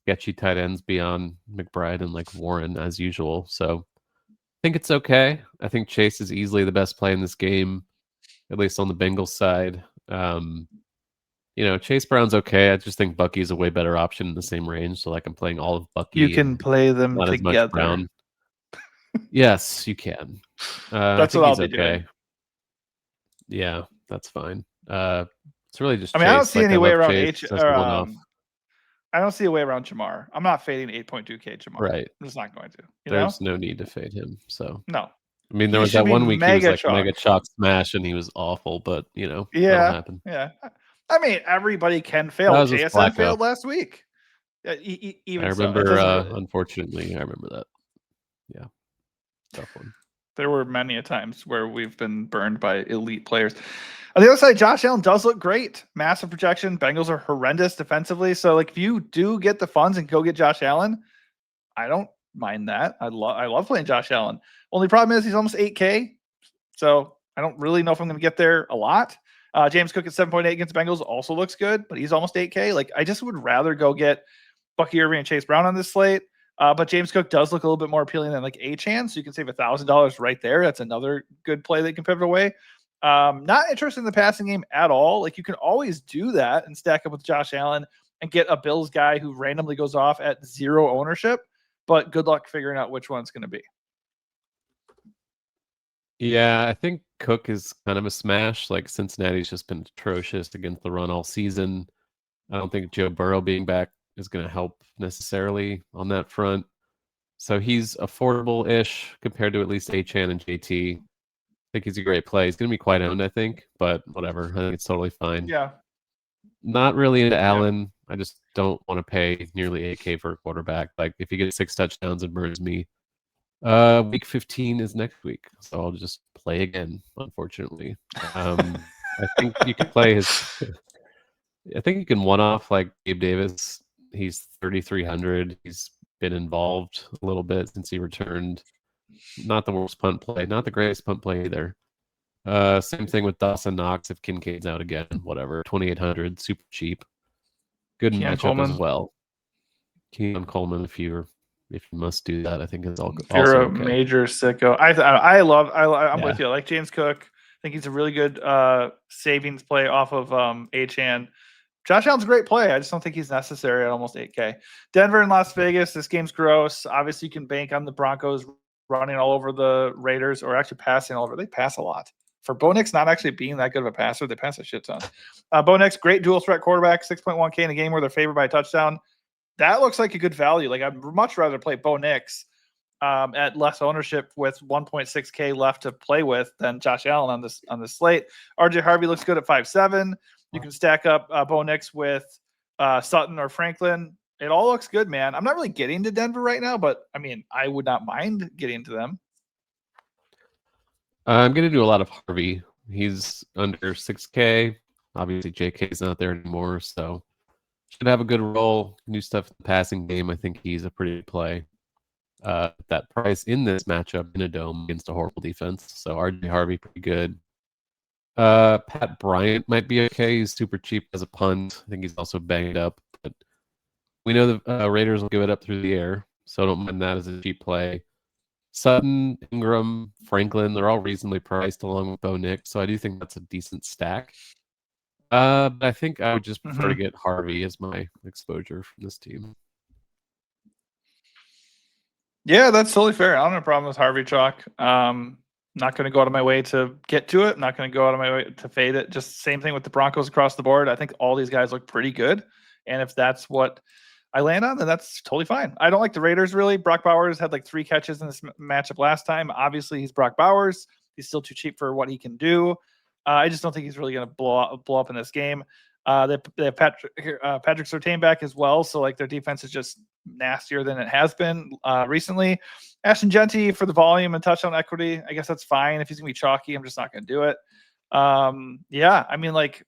sketchy tight ends beyond McBride and like Warren as usual. So I think it's okay. I think Chase is easily the best play in this game, at least on the Bengals side. Chase Brown's okay. I just think Bucky's a way better option in the same range. So like I'm playing all of Bucky. You can play them not together. As much Brown. Yes, you can. That's what I'll be doing. Yeah, that's fine. It's really just. I mean, Chase. I don't see any way around I don't see a way around Jamar. I'm not fading 8.2K Jamar. Right. I'm just not going to. There's no need to fade him. So no. I mean, there was that one week he was like mega chalk smash and he was awful, but that'll happen. Yeah. I mean, everybody can fail. JSN failed last week. Even I remember, unfortunately, I remember that. Yeah. Tough one. There were many a times where we've been burned by elite players. On the other side, Josh Allen does look great. Massive projection. Bengals are horrendous defensively. So, like, if you do get the funds and go get Josh Allen, I don't mind that. I love playing Josh Allen. Only problem is he's almost 8K. So I don't really know if I'm going to get there a lot. James Cook at 7.8 against Bengals also looks good, but he's almost 8K. Like, I just would rather go get Bucky Irving and Chase Brown on this slate. But James Cook does look a little bit more appealing than like Achane, so you can save $1,000 right there. That's another good play that you can pivot away. Not interested in the passing game at all. Like, you can always do that and stack up with Josh Allen and get a Bills guy who randomly goes off at 0 ownership. But good luck figuring out which one it's going to be. Yeah, I think Cook is kind of a smash. Like, Cincinnati's just been atrocious against the run all season. I don't think Joe Burrow being back is going to help necessarily on that front. So he's affordable-ish compared to at least Achane and JT. I think he's a great play. He's going to be quite owned, I think, but whatever. I think it's totally fine. Yeah. Not really into Allen. I just don't want to pay nearly 8K for a quarterback. Like, if you get 6 touchdowns, it burns me. Week 15 is next week, so I'll just play again, unfortunately. I think you can play his... I think you can one-off like Gabe Davis. He's 3,300. He's been involved a little bit since he returned. Not the worst punt play. Not the greatest punt play either. Same thing with Dawson Knox if Kincaid's out again. Whatever. 2,800. Super cheap. Good matchup as well. Keon Coleman, if you must do that, I think it's all. If you're a major sicko, I'm with you. I like James Cook. I think he's a really good savings play off of Achane. Josh Allen's a great play. I just don't think he's necessary at almost 8K. Denver and Las Vegas. This game's gross. Obviously, you can bank on the Broncos running all over the Raiders or actually passing all over. They pass a lot. For Bo Nix not actually being that good of a passer, they pass a shit ton. Bo Nix, great dual threat quarterback, 6.1K in a game where they're favored by a touchdown. That looks like a good value. Like, I'd much rather play Bo Nix at less ownership with 1.6K left to play with than Josh Allen on this slate. RJ Harvey looks good at 5.7. You can stack up Bo Nix with Sutton or Franklin. It all looks good, man. I'm not really getting to Denver right now, but I mean, I would not mind getting to them. I'm going to do a lot of Harvey. He's under 6K. Obviously, JK is not there anymore, so should have a good role. New stuff in the passing game. I think he's a pretty good play. That price in this matchup in a dome against a horrible defense. So RJ Harvey, pretty good. Pat Bryant might be okay. He's super cheap as a punt. I think he's also banged up, but we know the Raiders will give it up through the air, so I don't mind that as a cheap play. Sutton, Ingram, Franklin, they're all reasonably priced along with Bo Nix, so I do think that's a decent stack. But I think I would just prefer to get Harvey as my exposure from this team. Yeah, that's totally fair. I don't have a problem with Harvey chalk. Not going to go out of my way to get to it. Not going to go out of my way to fade it. Just same thing with the Broncos across the board. I think all these guys look pretty good. And if that's what I land on, then that's totally fine. I don't like the Raiders really. Brock Bowers had like 3 catches in this matchup last time. Obviously, he's Brock Bowers. He's still too cheap for what he can do. I just don't think he's really going to blow up in this game. They have Patrick Surtain back as well, so like their defense is just nastier than it has been recently. Ashton Genty for the volume and touchdown equity, I guess that's fine. If he's gonna be chalky, I'm just not gonna do it. Yeah, I mean, like,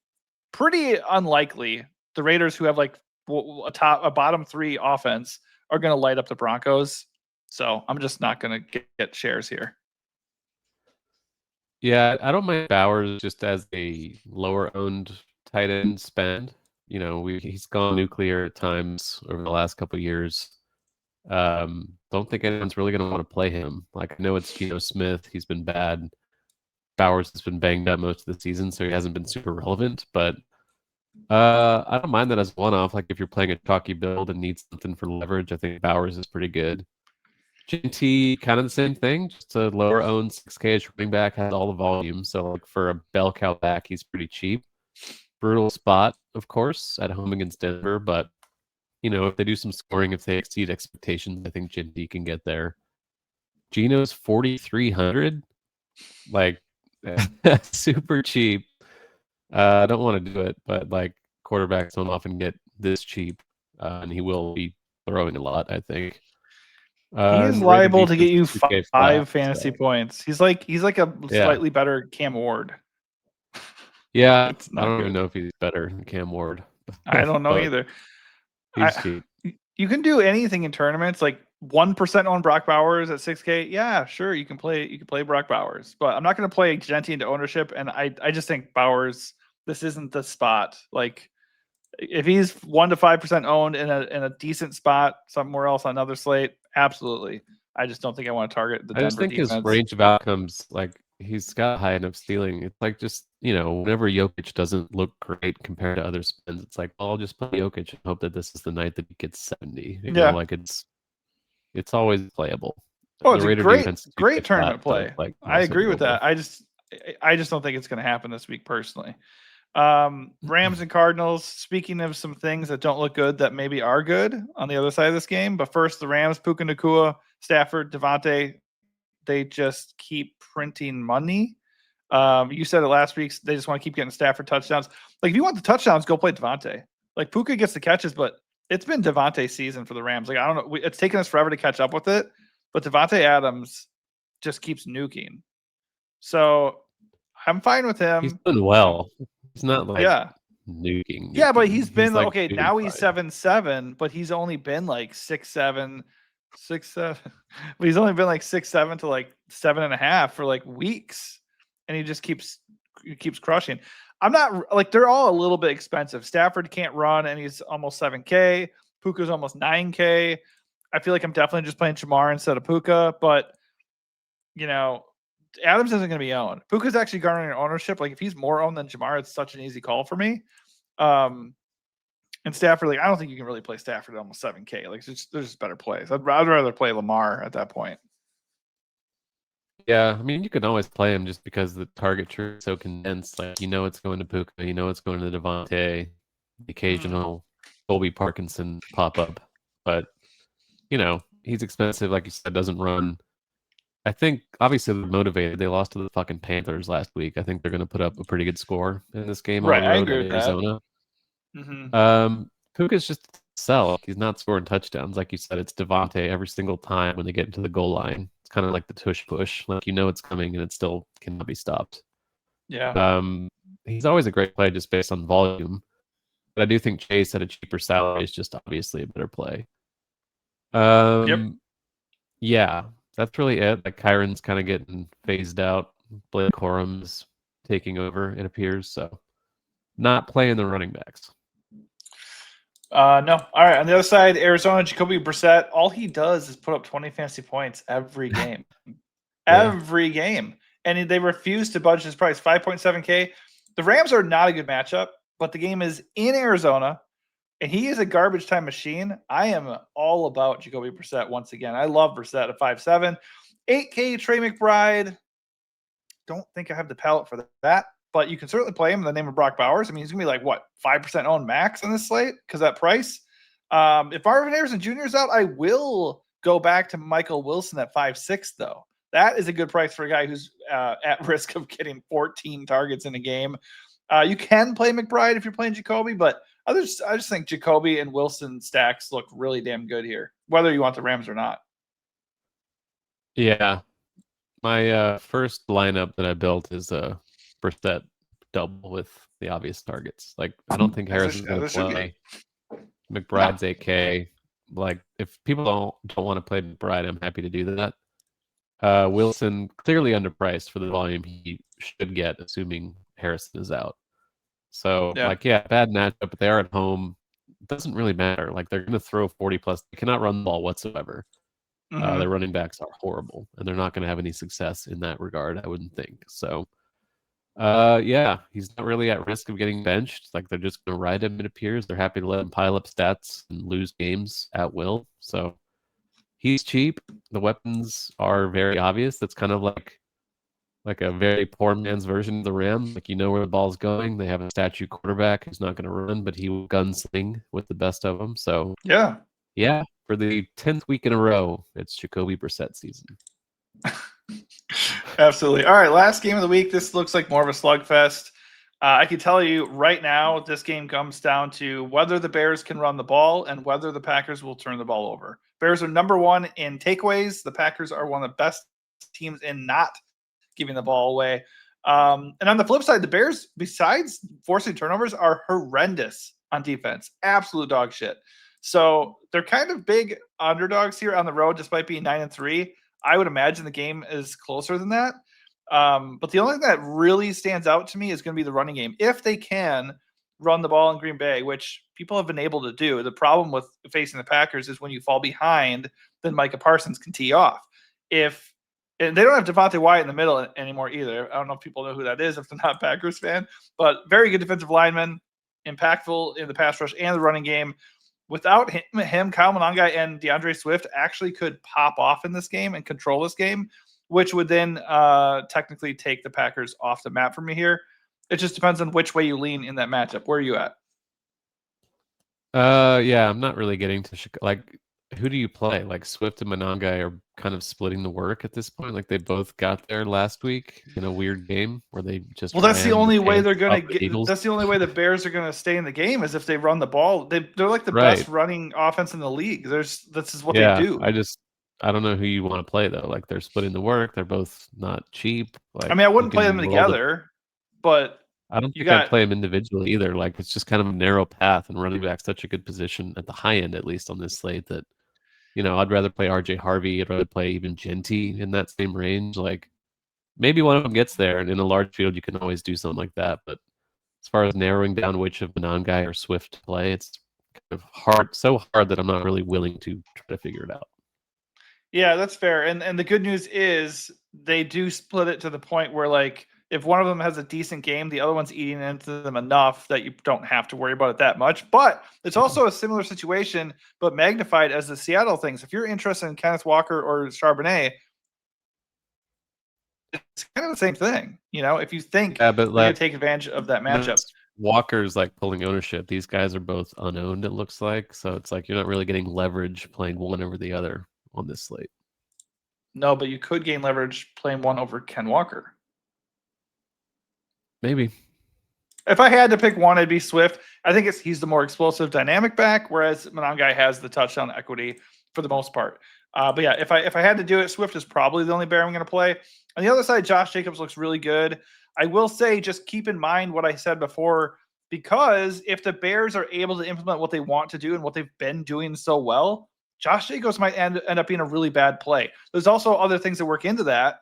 pretty unlikely the Raiders, who have like a bottom 3 offense, are gonna light up the Broncos. So I'm just not gonna get shares here. Yeah, I don't mind Bowers just as a lower owned tight end spend. You know, he's gone nuclear at times over the last couple of years. Don't think anyone's really going to want to play him. Like, I know it's Geno Smith. He's been bad. Bowers has been banged up most of the season, so he hasn't been super relevant. But I don't mind that as one-off. Like, if you're playing a chalky build and need something for leverage, I think Bowers is pretty good. GT, kind of the same thing, just a lower owned 6K running back, has all the volume. So like for a bell cow back, he's pretty cheap. Brutal spot, of course, at home against Denver, but you know, if they do some scoring, if they exceed expectations, I think GT can get there. Geno's 4,300, like super cheap. I don't want to do it, but like quarterbacks don't often get this cheap, and he will be throwing a lot, I think. He is liable to get you 5 fantasy points. He's like a slightly better Cam Ward. Yeah, I don't even know if he's better than Cam Ward. I don't know either. He's cheap. You can do anything in tournaments, like 1% on Brock Bowers at 6K. Yeah, sure, you can play Brock Bowers, but I'm not going to play Genty into ownership. And I just think Bowers, this isn't the spot. Like, if he's 1 to 5% owned in a decent spot somewhere else on another slate, absolutely. I just don't think I want to target the Denver defense. I just think his range of outcomes, like, he's got high enough ceiling. It's like, just, you know, whenever Jokic doesn't look great compared to other spins, it's like, well, I'll just play Jokic and hope that this is the night that he gets 70. You know, like it's always playable. Oh, it's a great tournament play. Like, I agree with that. I just don't think it's going to happen this week personally. Rams and Cardinals, speaking of some things that don't look good that maybe are good on the other side of this game. But first, the Rams, Puka Nacua, Stafford, Devontae, they just keep printing money. You said it last week. They just want to keep getting Stafford touchdowns. Like, if you want the touchdowns, go play Devontae. Like, Puka gets the catches, but it's been Devontae season for the Rams. Like, I don't know. It's taken us forever to catch up with it, but Devontae Adams just keeps nuking. So I'm fine with him. He's done well. He's not like nuking. Yeah, but he's been like, okay. Now he's 7-7, but he's only been like 6-7. But he's only been like 6-7 to like 7.5 for like weeks, and he just keeps crushing. I'm not like, they're all a little bit expensive. Stafford can't run, and he's almost 7K. Puka's almost 9K. I feel like I'm definitely just playing Jamar instead of Puka, but you know, Adams isn't going to be owned. Puka's actually garnering ownership. Like, if he's more owned than Jamar, it's such an easy call for me. And Stafford, like, I don't think you can really play Stafford at almost 7K. Like, there's just better plays. I'd rather play Lamar at that point. Yeah, I mean, you can always play him just because the target tree is so condensed. Like, you know, it's going to Puka, you know, it's going to Devontae, the occasional Colby Parkinson pop up, but you know, he's expensive. Like you said, doesn't run. I think obviously they're motivated. They lost to the fucking Panthers last week. I think they're going to put up a pretty good score in this game on the road in Arizona. Puka's just sell. He's not scoring touchdowns. Like you said, it's Devontae every single time when they get into the goal line. It's kind of like the tush push. Like, you know it's coming and it still cannot be stopped. Yeah. He's always a great play just based on volume. But I do think Chase at a cheaper salary is just obviously a better play. Yeah, that's really it. Like, Kyron's kind of getting phased out. Blake Corum's taking over, it appears. So, not playing the running backs. No. All right. On the other side, Arizona, Jacoby Brissett, all he does is put up 20 fantasy points every game. Every game. And they refuse to budge his price. 5.7K. The Rams are not a good matchup, but the game is in Arizona, and he is a garbage time machine. I am all about Jacoby Brissett once again. I love Brissett at 5.7. 8K Trey McBride. Don't think I have the palate for that, but you can certainly play him in the name of Brock Bowers. I mean, he's going to be like, what, 5% owned max on this slate because that price? If Marvin Harrison Jr. is out, I will go back to Michael Wilson at 5.6, though. That is a good price for a guy who's at risk of getting 14 targets in a game. You can play McBride if you're playing Jacoby, but I just think Jacoby and Wilson stacks look really damn good here, whether you want the Rams or not. Yeah. My first lineup that I built is a Brissett double with the obvious targets. Like, I don't think Harrison's going to play. McBride's 8K. Like, if people don't want to play McBride, I'm happy to do that. Wilson clearly underpriced for the volume he should get, assuming Harrison is out. So, bad matchup, but they are at home. It doesn't really matter. Like, they're going to throw 40 plus. They cannot run the ball whatsoever. Their running backs are horrible, and they're not going to have any success in that regard, I wouldn't think. So, he's not really at risk of getting benched. Like, they're just going to ride him, it appears. They're happy to let him pile up stats and lose games at will. So, he's cheap. The weapons are very obvious. That's kind of like a very poor man's version of the Rams. Like, you know where the ball's going. They have a statue quarterback who's not going to run, but he will gunsling with the best of them. So, yeah, for the 10th week in a row, it's Jacoby Brissett season. Absolutely. All right, last game of the week. This looks like more of a slugfest. I can tell you right now, this game comes down to whether the Bears can run the ball and whether the Packers will turn the ball over. Bears are number one in takeaways. The Packers are one of the best teams in not giving the ball away. And on the flip side, the Bears, besides forcing turnovers, are horrendous on defense. Absolute dog shit. So they're kind of big underdogs here on the road, despite being 9-3. I would imagine the game is closer than that. But the only thing that really stands out to me is going to be the running game. If they can run the ball in Green Bay, which people have been able to do, the problem with facing the Packers is when you fall behind, then Micah Parsons can tee off. And they don't have Devontae Wyatt in the middle anymore either. I don't know if people know who that is if they're not a Packers fan, but very good defensive lineman, impactful in the pass rush and the running game. Without him, Kyle Monangai and DeAndre Swift actually could pop off in this game and control this game, which would then technically take the Packers off the map for me here. It just depends on which way you lean in that matchup. Where are you at? I'm not really getting to like, who do you play? Like, Swift and Monangai are kind of splitting the work at this point. Like, they both got there last week in a weird game where they just that's the only way they're going to get. That's the only way the Bears are going to stay in the game is if they run the ball. They're like the best running offense in the league. This is what they do. I don't know who you want to play though. Like, they're splitting the work. They're both not cheap. Like, I mean, I wouldn't play them together, but I don't think I'd play them individually either. Like, it's just kind of a narrow path, and running back such a good position at the high end, at least on this slate, that, you know, I'd rather play RJ Harvey. I'd rather play even Genty in that same range. Like, maybe one of them gets there, and in a large field, you can always do something like that. But as far as narrowing down which of Monangai or Swift to play, it's kind of hard, so hard that I'm not really willing to try to figure it out. Yeah, that's fair. And the good news is they do split it to the point where, like, if one of them has a decent game, the other one's eating into them enough that you don't have to worry about it that much. But it's also a similar situation, but magnified as the Seattle things. If you're interested in Kenneth Walker or Charbonnet, it's kind of the same thing. You know, if you think you can take advantage of that matchup. Walker's like pulling ownership. These guys are both unowned, it looks like. So it's like you're not really getting leverage playing one over the other on this slate. No, but you could gain leverage playing one over Ken Walker. Maybe. If I had to pick one, it'd be Swift. I think he's the more explosive, dynamic back, whereas Monangai has the touchdown equity for the most part. But yeah, if I had to do it, Swift is probably the only bear I'm going to play. On the other side, Josh Jacobs looks really good. I will say, just keep in mind what I said before, because if the Bears are able to implement what they want to do and what they've been doing so well, Josh Jacobs might end up being a really bad play. There's also other things that work into that,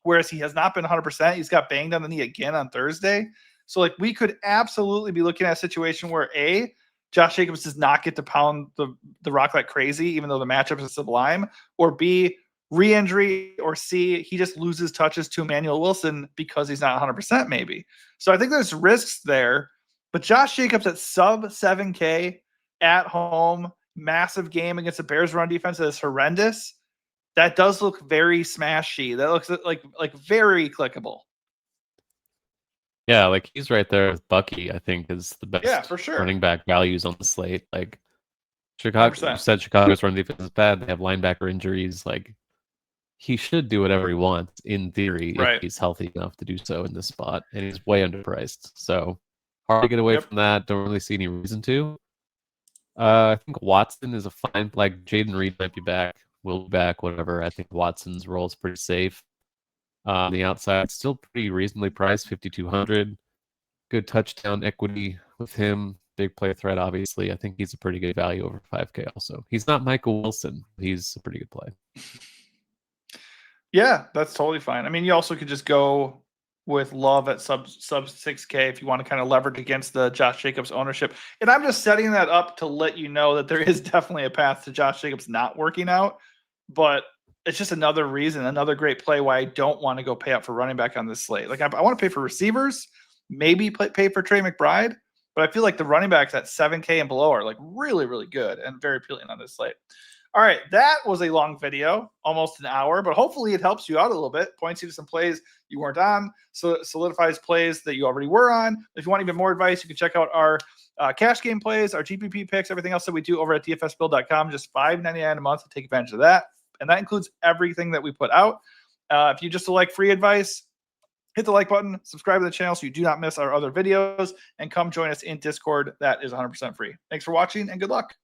whereas he has not been 100%. He's got banged on the knee again on Thursday. So, like, we could absolutely be looking at a situation where, A, Josh Jacobs does not get to pound the rock like crazy, even though the matchup is sublime, or B, re-injury, or C, he just loses touches to Emmanuel Wilson because he's not 100% maybe. So I think there's risks there, but Josh Jacobs at sub 7K at home, massive game against the Bears run defense that is horrendous. That does look very smashy. That looks like very clickable. Yeah, like he's right there with Bucky, I think, is the best for sure. running back values on the slate. Like Chicago, 100%. You said Chicago's run defense is bad. They have linebacker injuries. Like he should do whatever he wants in theory if he's healthy enough to do so in this spot, and he's way underpriced. So hard to get away from that. Don't really see any reason to. I think Watson is a fine. Like Jaden Reed might be back, will be back, whatever. I think Watson's role is pretty safe. On the outside, still pretty reasonably priced, 5,200. Good touchdown equity with him. Big play threat, obviously. I think he's a pretty good value over 5K also. He's not Michael Wilson. He's a pretty good play. Yeah, that's totally fine. I mean, you also could just go with Love at sub 6K if you want to kind of leverage against the Josh Jacobs ownership. And I'm just setting that up to let you know that there is definitely a path to Josh Jacobs not working out. But it's just another reason, another great play why I don't want to go pay up for running back on this slate. Like I want to pay for receivers, maybe pay for Trey McBride, but I feel like the running backs at 7K and below are like really, really good and very appealing on this slate. All right, that was a long video, almost an hour, but hopefully it helps you out a little bit, points you to some plays you weren't on, so solidifies plays that you already were on. If you want even more advice, you can check out our cash game plays, our GPP picks, everything else that we do over at dfsbuild.com, just $5.99 a month to take advantage of that. And that includes everything that we put out. If you just like free advice, hit the like button, subscribe to the channel so you do not miss our other videos, and come join us in Discord. That is 100% free. Thanks for watching and good luck.